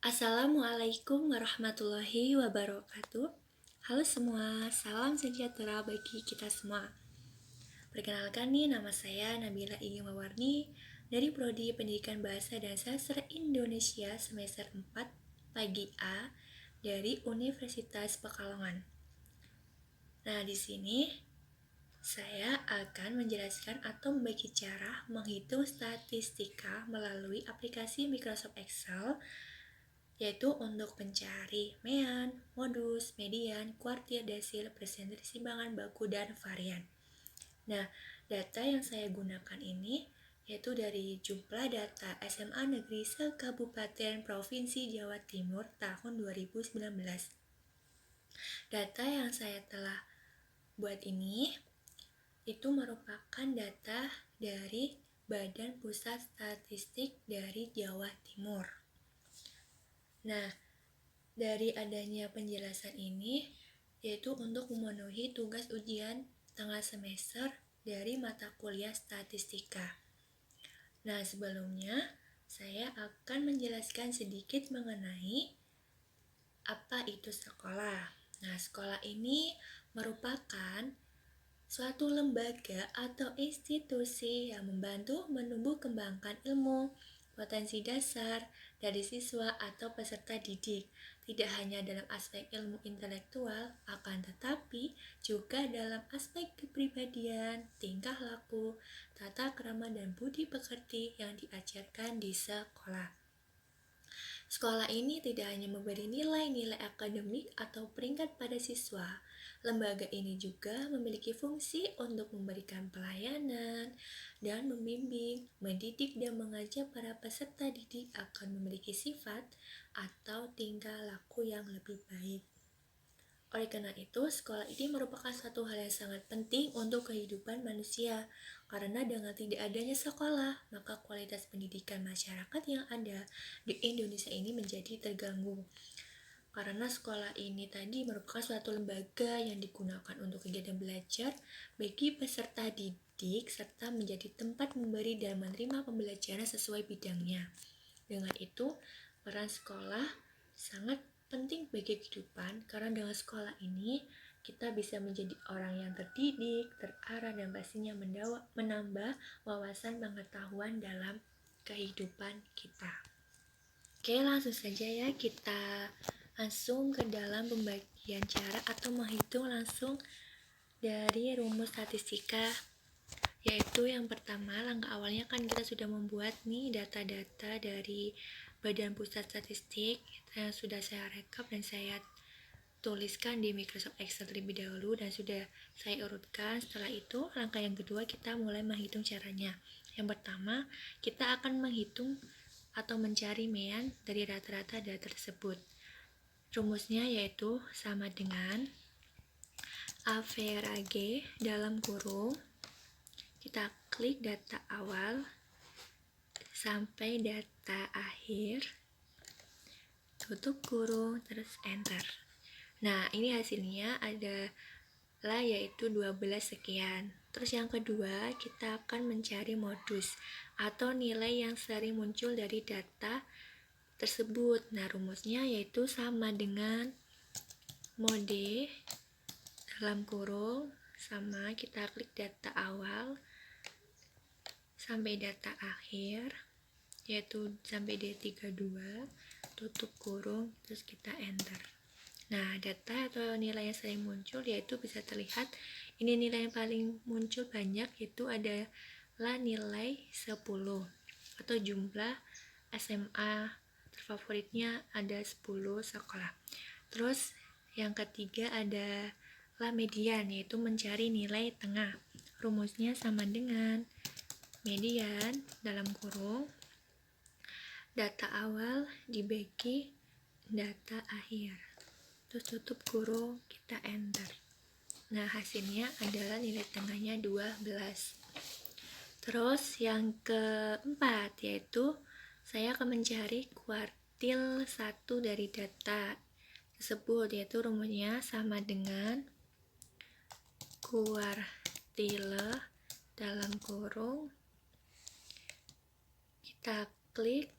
Assalamualaikum warahmatullahi wabarakatuh. Halo semua, salam sejahtera bagi kita semua. Perkenalkan nih, nama saya Nabila Igi Mawarni dari Prodi Pendidikan Bahasa dan Sastra Indonesia semester 4 Pagi A dari Universitas Pekalongan. Nah, di sini saya akan menjelaskan atau membagi cara menghitung statistika melalui aplikasi Microsoft Excel, yaitu untuk mencari mean, modus, median, kuartil, desil, persentase timbangan baku, dan varian. Nah, data yang saya gunakan ini yaitu dari jumlah data SMA Negeri se-Kabupaten Provinsi Jawa Timur tahun 2019. Data yang saya telah buat ini itu merupakan data dari Badan Pusat Statistik dari Jawa Timur. Nah, dari adanya penjelasan ini, yaitu untuk memenuhi tugas ujian tengah semester dari mata kuliah statistika. Nah, sebelumnya saya akan menjelaskan sedikit mengenai apa itu sekolah. Nah, sekolah ini merupakan suatu lembaga atau institusi yang membantu menumbuh kembangkan ilmu, potensi dasar dari siswa atau peserta didik, tidak hanya dalam aspek ilmu intelektual, akan tetapi juga dalam aspek kepribadian, tingkah laku, tata krama dan budi pekerti yang diajarkan di sekolah. Sekolah ini tidak hanya memberi nilai-nilai akademik atau peringkat pada siswa, lembaga ini juga memiliki fungsi untuk memberikan pelayanan dan membimbing, mendidik dan mengajak para peserta didik akan memiliki sifat atau tingkah laku yang lebih baik. Oleh karena itu, sekolah ini merupakan satu hal yang sangat penting untuk kehidupan manusia. Karena dengan tidak adanya sekolah, maka kualitas pendidikan masyarakat yang ada di Indonesia ini menjadi terganggu. Karena sekolah ini tadi merupakan suatu lembaga yang digunakan untuk kegiatan belajar bagi peserta didik serta menjadi tempat memberi dan menerima pembelajaran sesuai bidangnya. Dengan itu, peran sekolah sangat penting bagi kehidupan karena dengan sekolah ini kita bisa menjadi orang yang terdidik, terarah, dan pastinya menambah wawasan pengetahuan dalam kehidupan kita. Oke, langsung saja ya kita langsung ke dalam pembagian cara atau menghitung langsung dari rumus statistika, yaitu yang pertama, langkah awalnya kan kita sudah membuat nih data-data dari Badan Pusat Statistik yang sudah saya rekap dan saya tuliskan di Microsoft Excel terlebih dahulu dan sudah saya urutkan. Setelah itu, langkah yang kedua kita mulai menghitung caranya. Yang pertama, kita akan menghitung atau mencari mean dari rata-rata data tersebut. Rumusnya yaitu sama dengan average dalam kurung, kita klik data awal sampai data akhir, tutup kurung, terus enter. Nah, ini hasilnya adalah yaitu 12 sekian. Terus yang kedua, kita akan mencari modus atau nilai yang sering muncul dari data tersebut. Nah, rumusnya yaitu sama dengan mode dalam kurung sama kita klik data awal sampai data akhir, yaitu sampai D32, tutup kurung, terus kita enter. Nah, data atau nilai yang sering muncul yaitu bisa terlihat, ini nilai yang paling muncul banyak itu adalah nilai 10 atau jumlah SMA terfavoritnya ada 10 sekolah. Terus yang ketiga adalah median, yaitu mencari nilai tengah. Rumusnya sama dengan median dalam kurung data awal dibagi data akhir, terus tutup kurung, kita enter. Nah, hasilnya adalah nilai tengahnya 12. Terus yang keempat yaitu saya akan mencari kuartil 1 dari data tersebut, yaitu rumusnya sama dengan kuartile dalam kurung, kita klik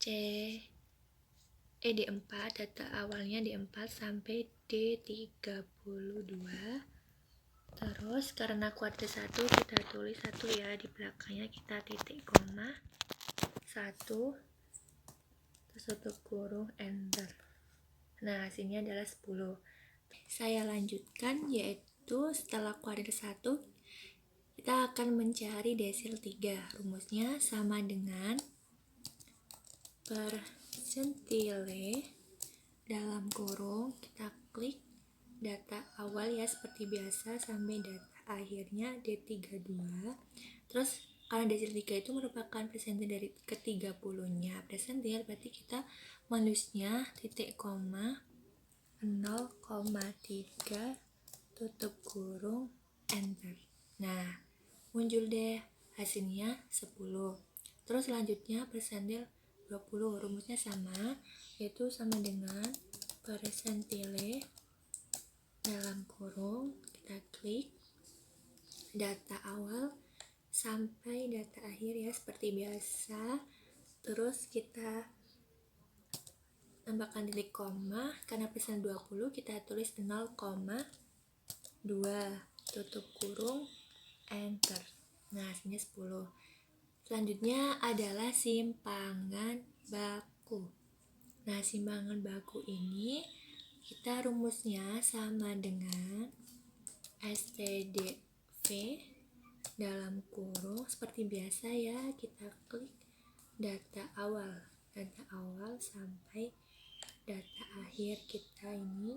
C D4, data awalnya D4 sampai D32. Terus karena kuadrat 1 kita tulis 1 ya, di belakangnya kita titik koma 1, terus tutup kurung, enter. Nah, hasilnya adalah 10. Saya lanjutkan, yaitu setelah kuadrat 1 kita akan mencari desil 3. Rumusnya sama dengan persentile dalam kurung, kita klik data awal ya seperti biasa sampai data akhirnya D32. Terus karena desil 3 itu merupakan persentil dari ke-30-nya persentil, berarti kita menulisnya titik koma 0,3 tutup kurung, enter. Nah, muncul deh hasilnya 10. Terus selanjutnya persentil 20. Rumusnya sama, yaitu sama dengan persentile dalam kurung, kita klik data awal sampai data akhir ya seperti biasa. Terus kita tambahkan titik koma, karena persen 20 kita tulis 0,2 tutup kurung, enter. Nah, hasilnya 10. Selanjutnya adalah simpangan baku. Nah, simpangan baku ini kita rumusnya sama dengan STDV dalam kurung seperti biasa ya, kita klik data awal sampai data akhir kita ini,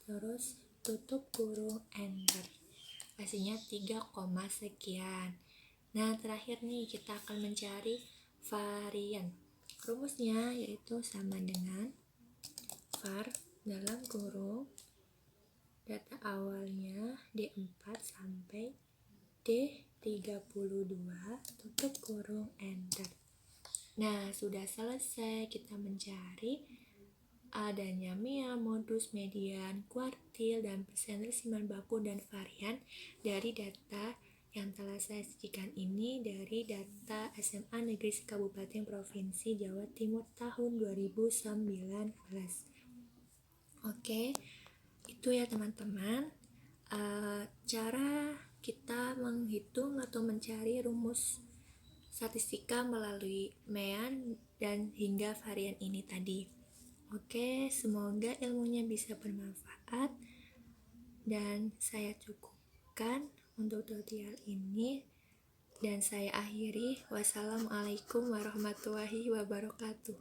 terus tutup kurung, enter. Hasilnya 3, sekian. Nah, terakhir nih kita akan mencari varian. Rumusnya yaitu sama dengan var dalam kurung data awalnya D4 sampai D32 tutup kurung, enter. Nah, sudah selesai kita mencari adanya mea, modus, median, kuartil, dan persentil simpan baku dan varian dari data yang telah saya sajikan ini dari data SMA Negeri Kabupaten Provinsi Jawa Timur tahun 2019. Oke, itu ya teman-teman, cara kita menghitung atau mencari rumus statistika melalui mean dan hingga varian ini tadi. Oke, semoga ilmunya bisa bermanfaat dan saya cukupkan untuk tutorial ini dan saya akhiri. Wassalamualaikum warahmatullahi wabarakatuh.